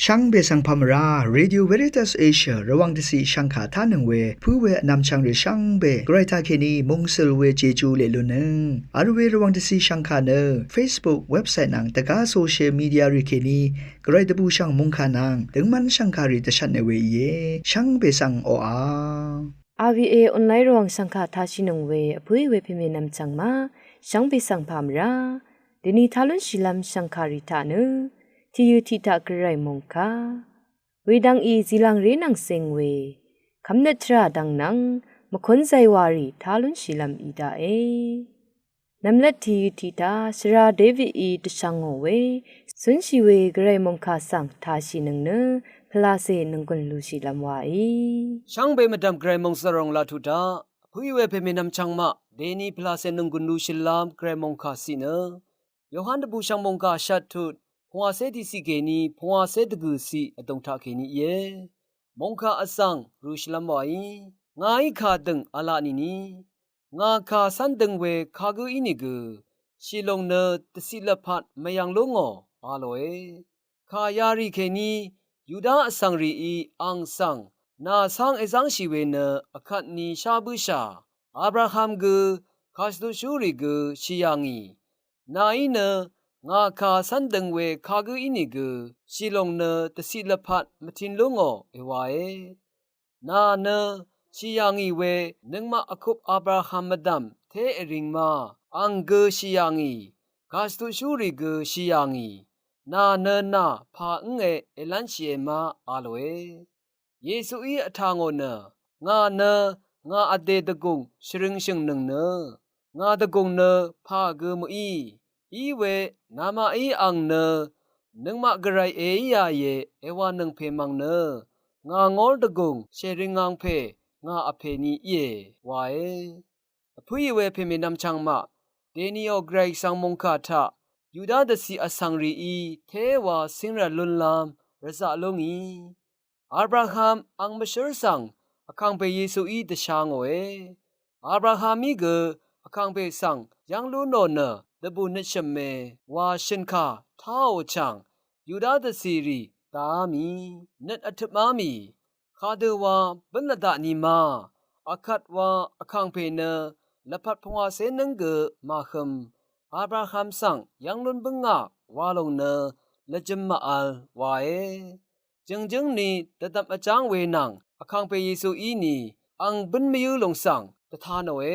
ช่างเบสังพามราเรดิโอเวริตัสเอเชียระวังที่ช่างขาท่านึงเวผู้เวนำช่างหรือช่างเบไกรทาเคนีมงสลเวเจจูเลลุนึงอาร์เวระวังที่ช่างขาเนอ Facebook เว็บไซต์นังตะกาโซเชียลมีเดียริเคนีไกรตะบูช่างมงขานังถึงมันช่างขาริตชันเนเวเยช่างเบสังโออา RVA ออนไลน์ระวังช่างขาท่าชินงเวผู้เวพิเมนำช่างมาช่างเบสังพามราเดนีทาลุนชิลัมช่างขาริตาเนที่ยูทิตากระไรมงคาเวดังอีจิลังเรนังเซงเวคำเนตราดังนังมคนใจวารีทาลุนชิลัมอีดาเอนำเล็ดที่ยูทิตาสราเดวิอีตชังเวสุนชิเวกระไรมงคาสังทาชินังเนพลาเซนังกุนลูชิลัมวาช่างเบมดำกระไรมงสรองลาทุดาผู้เวเพเมนำช่างมาเดนีพลาเซนังกุนลูชิลัมกระไรมงคาสิเนโยฮันดบูช่างมงคาชัดทุดพวาเซดิสิเกนีพวาเซดกุสิอตงทาเคนีเยมงคาอสังรูชลัมวายงายคาดึงอาลานีนีงาคาสันดึงเวคากุอินิกุชิลงเนตสิลพัดมยังลงออาโลเอคายาริเคนียูดาอสังรีอีอังสังนาสังเอซังชิเวเนอคัดนีชาบุชาอับราฮัมกุคาสตุชูริกุชิยังอีนาอิเนงาคาสันดังเวคากุอินิกุชิลงเนตสิลพัดมทินลุงเอวาเอนาเนชิยังอีเวนึงมาอคุบอับราฮัมมดัมเทเอริงมาอังกุชิยังอีกาสตุชูริกุชิยังอีนาเนนาพาเงเอลันชีเอมาอาโลเอเยซูอีอทางโอเนงาเนงาอเดตะกุงชรึงชึงนึงเนงาตะกุงเนพากุมอีอีเวนามาอีอังเนนึงมากระไรเอยาเยเอวานึงเพมังเนงางอลตะกุงเชริงังเพงาอเพนีเยวาเอผู้ยเวเพเมนำชังมาเดนิโอเกรกสังมงคาทะยูดาดสีอสังรีอีเทวาสิงระลุนลามรซาลงอีอับราฮัมอังมชรสังอคังเปเยซูอีตชางโอเออับราฮัมมีเกอคังเปสังยังลุนโนเนดบุนิชเมวาชินคาท้าวชังยูดาดซีรีตามีเนตอัตมามีคาเดวาบนดานีมาอาคัดวาอคังเพเนละพัดพงอาเซนังเกมาคมอับราฮัมสังยังลุนบึงาวาลงเนละจิมมาอัลวาเอจึงนี้ตะตับอาจางเวนังอคังเปเยซูอีนีอังบึนมยูลงสังตะทานโอเอ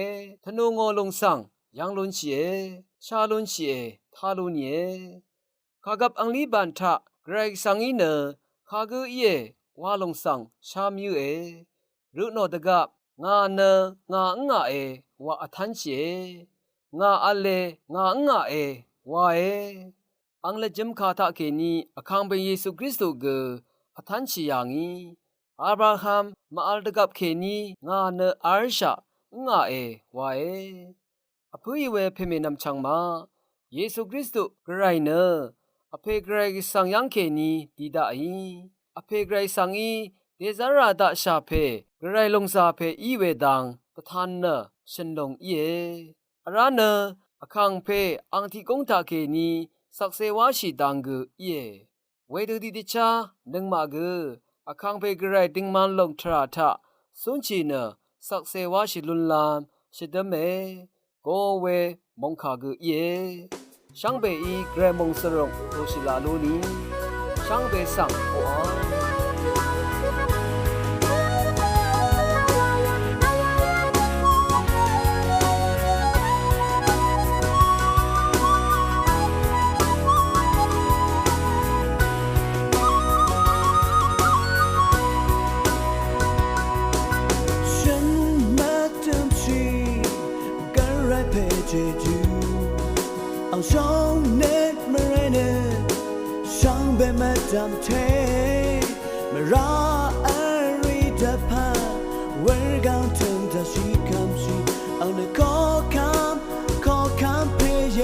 ทโนงอลงสังยังลุนชีเอชาลุนชีเอทาลุนเยขากับอังลีบันทะเกรกสังอีเนขากุเยวาลงสังชามยูเอรุโนตะกับงาเนงาเอวาอทันชีเองาอเลงาเอวาเออังเลจิมคาทะเคนีอคังเปเยซูคริสต์เกอทันชียางีอับราฮัมมาอัลตะกับเคนีงาเนอาร์ชางาเอวาเออผู้ยเวเพเมนำชังมาเยซูคริสต์กระไรเนอเพกรกิสังยังเคนีดีดาอีอเพกรสังอีเดซาราดาชาเพกระไรลงซาเพอีเวดังตะทานเนฉันลงเยอาราเนอคังเพอังทิกงตาเคนีสักเซวาชิดังกุเยเวดูดิดิชานึงมากุอคังเพกระไรดิงมันลงทราทะสุนชีเนสักเซวาชิลุนลามชิดเมโกเวมงคากุเยช่างเบอีเกรมงสรงโตชิลาลูนีช่างเบสังโออาจำเทมาราอาริดาพาเวรกังถึงจะชีคำชีเอาในขอคำเพเย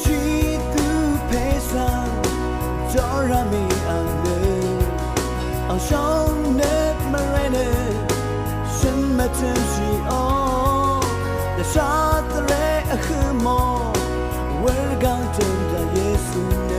ชีตูเพสังจอรามีอังเนเอาช่องเน็ตมาเรเนฉันมาถึงชีโอแต่ชาตเรคือมอเวรกังถึงจะเยซูเน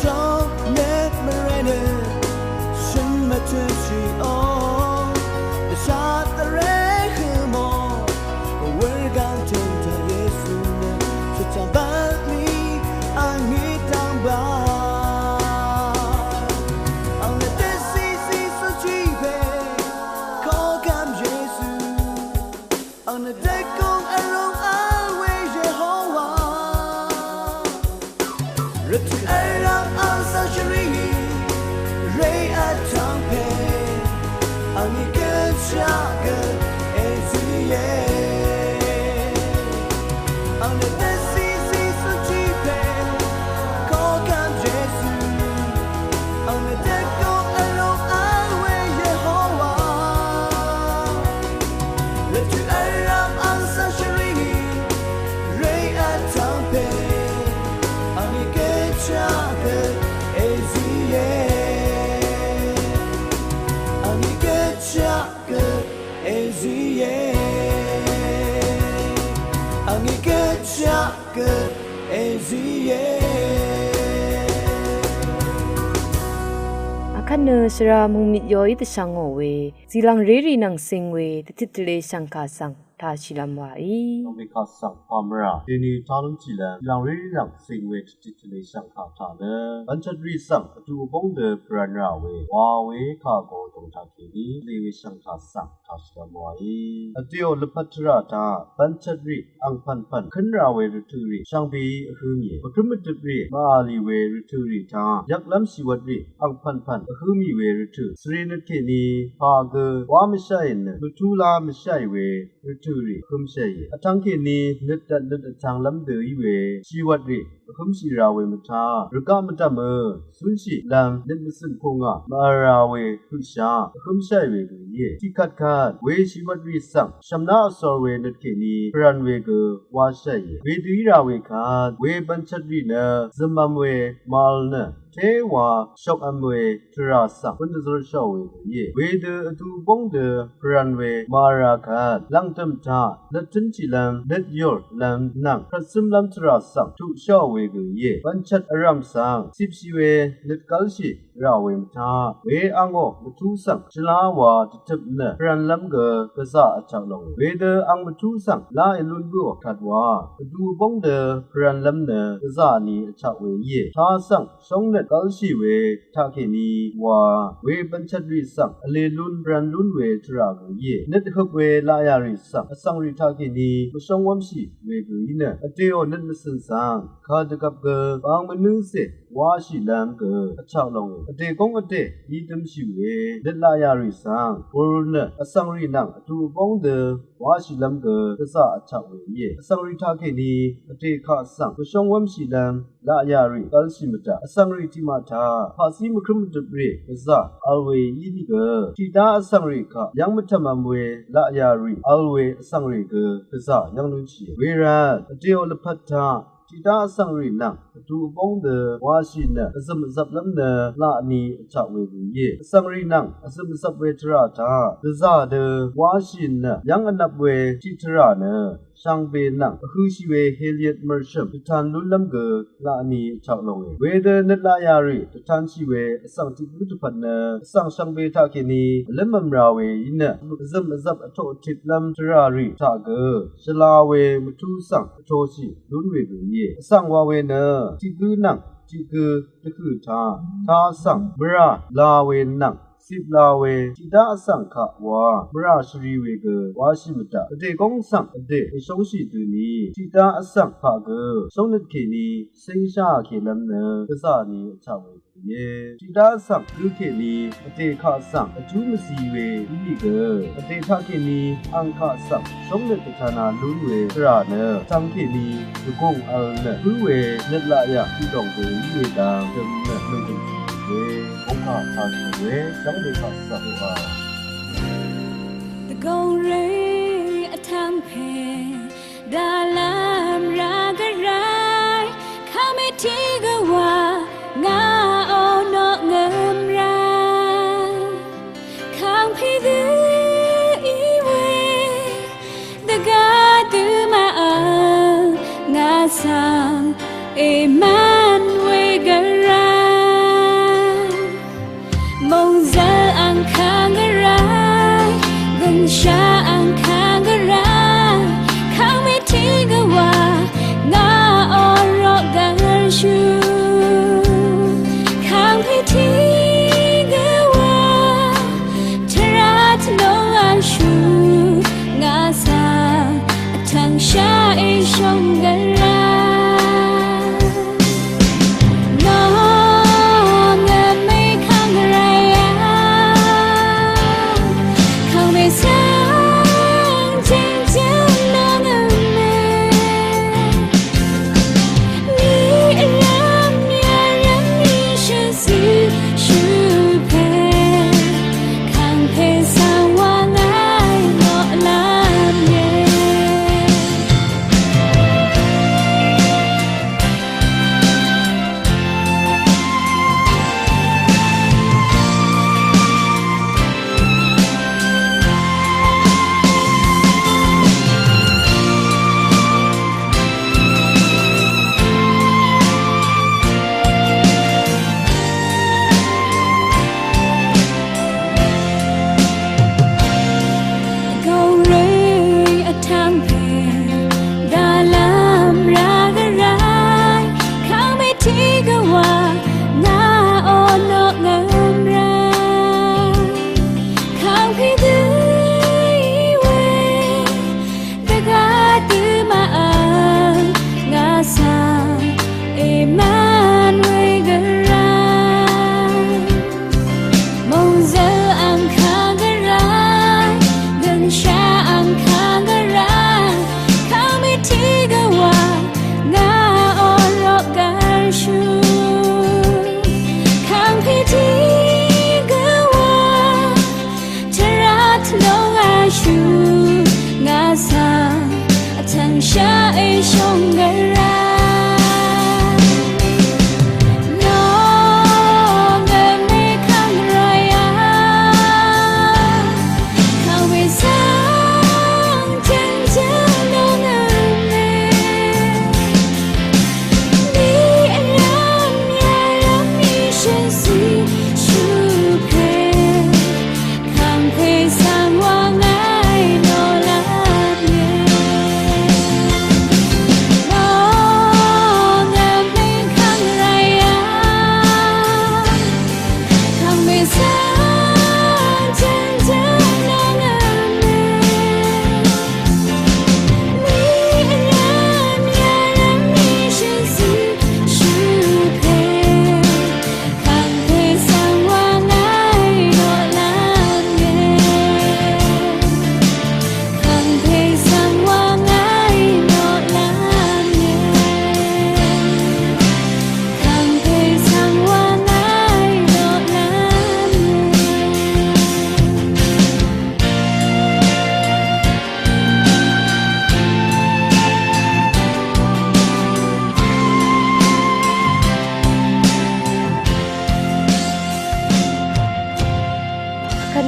上那么热的，什么天气哦？下的热和梦，我刚听到耶稣呢，说将把你爱你当吧。အခနစရာမုံမီယောဤတဆောင်ငောဝေဇီလန်ရေရီနန်စင်ဝေတတိတလေရှန်ကာဆန်သာရှိလမ်ဝါဤ Nome kasang pamra dini talung chila lang ri lang singwe titile sang kha tha le banchadri sang atu bong de pranra we wa we kha ko tong tha ki ni lewe sang kha sang tha sta moi atio lepatra ta banchadri ang pan pan khanra we rituri sang bi ahu mi pakrumitri ma ali we rituri ta yak lam siwatri ang pan pan ahu mi we ritu srinat ki ni ha ge wa ma shai ne mutula ma shai we turi khum shai atang ki ni nit dat nit atang lam de yi we chi wat ri khum shi ra we mata rka mata ma sun shi lam nit msin khonga ma ra we khu sha khum shai we ye ti khat khat we shi wat ri sang shamna asor we nit ki ni pran we ge wa shai we di ra we kha we ban chat ri na zamam we mal na thế wa shop amwe tra sang kun de zor shaw ye we de atu bong de pran we mara kha lang tam tha na tin chi lam net yor lam nang prasim lam tra sang tu shaw we ye ban chat aram sang sip si we net kal shi ra we tha we ango tu sang chla wa tip na pran lam ge ka sa achang long we de ang tu sang la ilun bu khat wa atu bong de pran lam na ka sa ni achak we ye tha sang song net kal shi we tha ke ni wa we ban chat ri sang ale lun brand lun we tra go ye net khop we la ya ri sang ri tha ke ni bu song wam shi we go yi na ate o net masin sang kha de kap ge bang mnu se wa shi lam ge achak long ate kong ate yi tam shi we net la ya ri sang por na asang ri nang atu bong de wa shi lam ge ka sa achak we ye asang ri tha ke ni ate kha sang bu song wam shi lam la ya ri kal shi mata asang ri ti ma tha pha si mkhrum de bre za alwe yi ni ge ti da asang ri kha yang ma tham mwe la ya ri alwe asang ri ge za yang lu chi we ra ate o la phat tha ti da asang ri nang tu bong de wa shi na azam zap lam na la ni cha we bu ye asang ri nang azam zap we tra tha za de wa shi na yang anap we ti tra na sang be nang hu shi we heliet mersham tan lu lam ge la ni cha long we de net la ya ri tan shi we asang ti bu tu phat na sang sang be tha ke ni lam mam ra we yin na azam zap atho tit lam tra ri tha ge shala we mtu sang atho shi lun we ge ye asang wa we na ti gu nang ti ge de khu tha sang bra la we nang sip la we ti da sang kha wa bra shri we ge wa shi mata ate kong sang ate shong shi tu ni ti da sang kha ge song net ke ni sai sha ke lam na ka sa ni cha we ye ti da sang lu ke ni ate kha sang aju ma si we ni ge ate tha ke ni ang kha sang song net ta na lu we tra na sang ke ni du kong al na lu we net la ya ti dong we we da tum na lu we ông cả thà huế sống đi thật sự à the gong ray a tham phe da lam ra ga rai khame ti ga wa nga o no ngam ra khang phi du I we the ga tu ma a nga sang e man we ga rai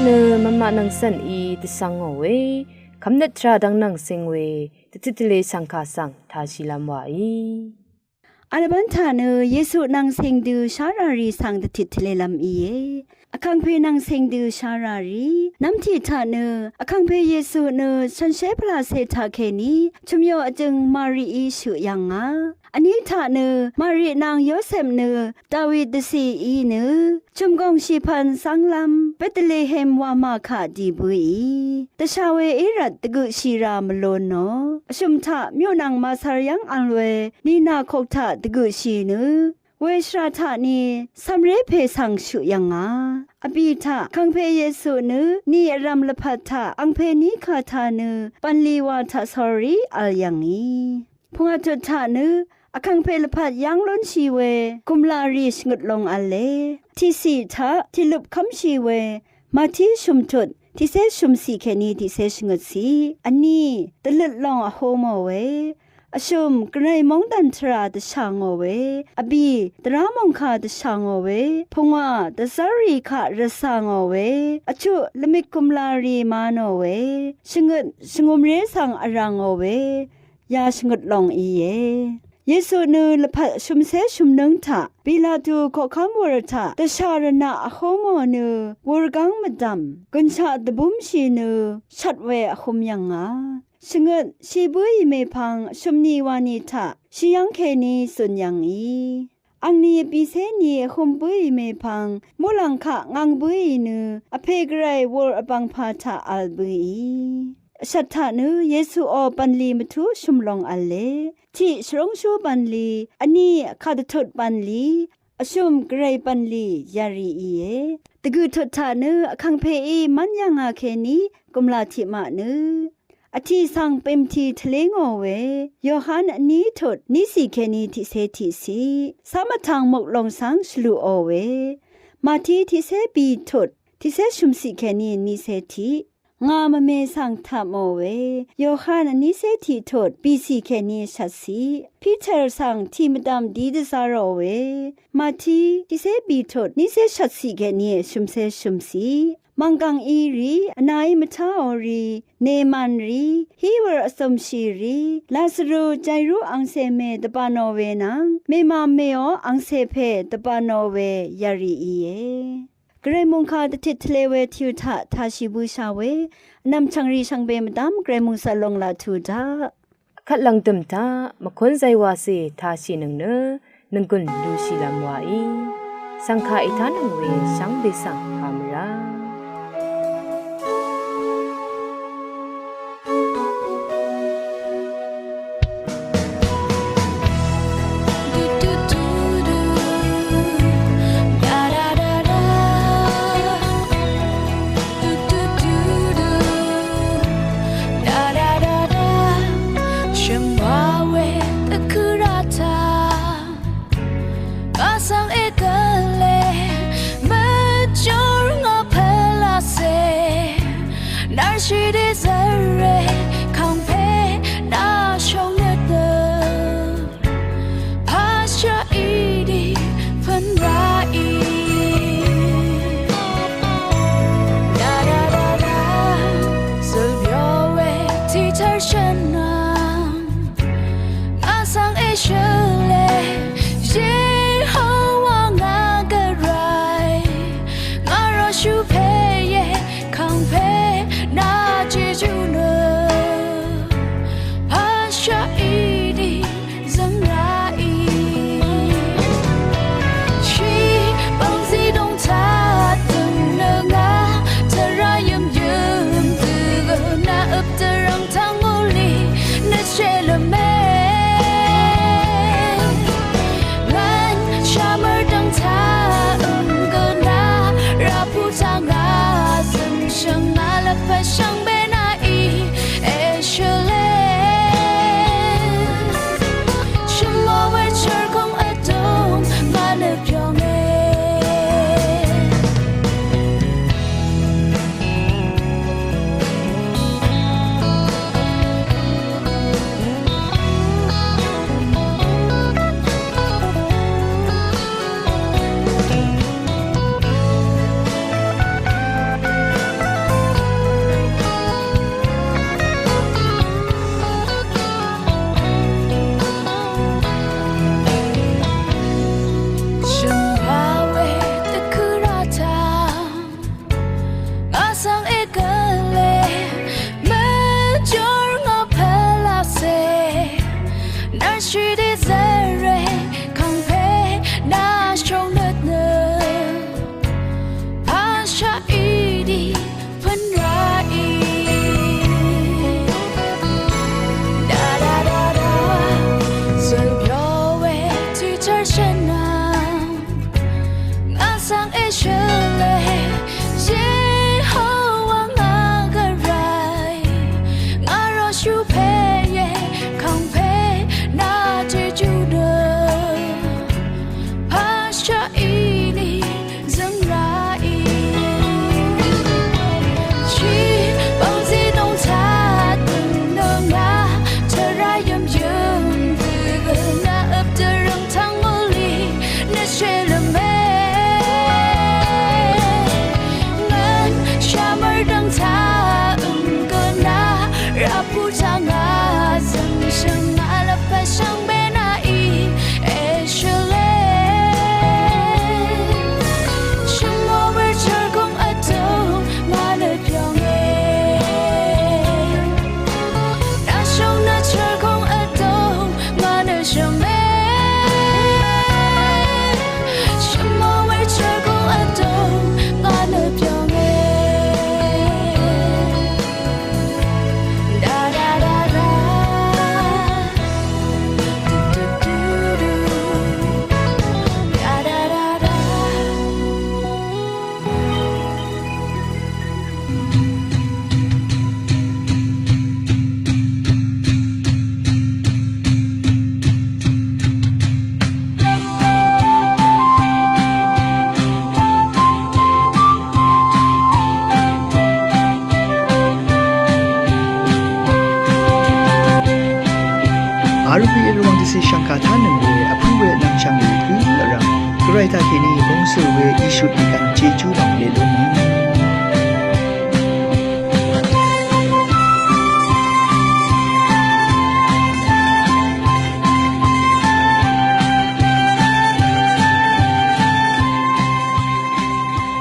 เนมะมะนังสันอีติสังโอเวคำเนตราดังนังเซงเวติติทะเลสังคาสังทาชิลามวาอีอาลบันทาเนเยซูนางเซงดูชารารีสังติทะเลลำอีเยอคังเพนางเซงดูชารารีน้ำที่ทาเนอคังเพเยซูเนฉันเชพลาเซทาเคนีชุมโยอจึงมารีอีชุยังงาอันนี้ทาเนมารีนางโยเซมเนดาวิดซีอีเนชุมกงชีพันสังลัมเบตเลเฮมวามาคาดีบุยตชาเวอิรัตตกุชีรามโลนโนชุมทะมิวนางมาสารยังอันเวนีนาโคกทะตกุชีเนเวชราธานีสัมเรเพสังชุยังงาอภิธาคังเพเยซูเนนี่รัมลพัทธาอังเพนิคาธาเนปันลีวาทาสอรีอัลยังนีพงอาจุธาเนอคังเพลพัดยังล้นชีเวกุมลารีชงดลงอัลเลที่สีทะที่ลุบคำชีเวมาที่ชุมจุดที่เซชุมสีแค่นี้ที่เซชงดสีอันนี้ตะลึดลองอโฮโมเวอชุมกระไรมองดันทราตะชางโอเวอบีตรามองคาตะชางโอเวพงว่าตะซารีคาระสางโอเวอชุละมิกุมลารีมาโนเวชงดชงมเรสังอรังโอเวยาชงดลองอีเยเยซูเนละพัดชุมเสชุมนึงทะปิลาตูขอคำวรทะตะชารณะโฮโมเนวรกังมดำกุญชาตะบุมชีเนชัดเวอคมยังงาชงดชีบุยเมพังชุมนีวานิทะชิยังเคนีสุนยังอีอังนีปีเสนีคมบุยเมพังมุลังคะงังบุยเนอเพกไรวรอบังพาทะอัลบุยชัตถะเนเยซูอปันลีมทุชุมลองอัลเลที่ชรงชูปันลีอันนี้คาดทดปันลีอชุมไกรปันลียารีอีเยตะกุทดทะเนคังเพอีมันยังอาเคนีกุมลาธิมะเนอธิสังเปมทีทะเลงอเวยอหันอันนี้ทดนิสิเคนีทิเซทิสีสามทางหมกลงสังชลูอเวมาที่ทิเซปีทดทิเซชุมสิเคนีนิเซทีงามเมสังทัมโอเวยอหันอันนี้เซทีทดปีสิเคนีชัดสีพีเตอร์สังทีมดำดีดซารอเวมาที่ทิเซปีทดนิเซชัดสีเคนีชุมเซชุมสีมังกังอีรีอนายมทาอรีเนมันรีฮีเวอร์อสมชีรีลาสรูใจรู้อังเซเมตปานอเวนังเมมาเมออังเซเพตปานอเวยารีอีเยกรมุงคาตติทเลเวทิวทะทาชิบูชาเวนำชังรีชังเบมดามกรมุงสลงลาทูดาขัดลังตึมตามะคนใจวาเสทาชินึงเนนึงกุนดูชิลามวาอีสังฆาอิทานังเวสังเบสังพามราShe deserves compare na show the pasture eating fun right da da da da so your way teacher shana asang e shule ye ho wa nga ga rai nga ro shu phe ye compare 那结局 sang e shele Jehovah nga garai nga ro shu phe ye khong phe na je ju de pa sha ini zang ra i chi bang zi dong cha tung no nga cha ra yum yum de na up de rong tang mo li na she le me ngan sha mar dang cha ko na ra pu cha nga zang shang na la pa shang be na i e she le shang mo ver char kong a do ma le pyong e na shong na char kong a do ma le shang me shang mo ver char kong a do ma le pyong e da da da da do do do da da da da RPA ระวังที่สีชังคาท่านึงเวอผู้เวนำช่างหรือคืออะไรกระไรตาคีนีมงสือเวอีชุดกันเจจูหลังเลลุน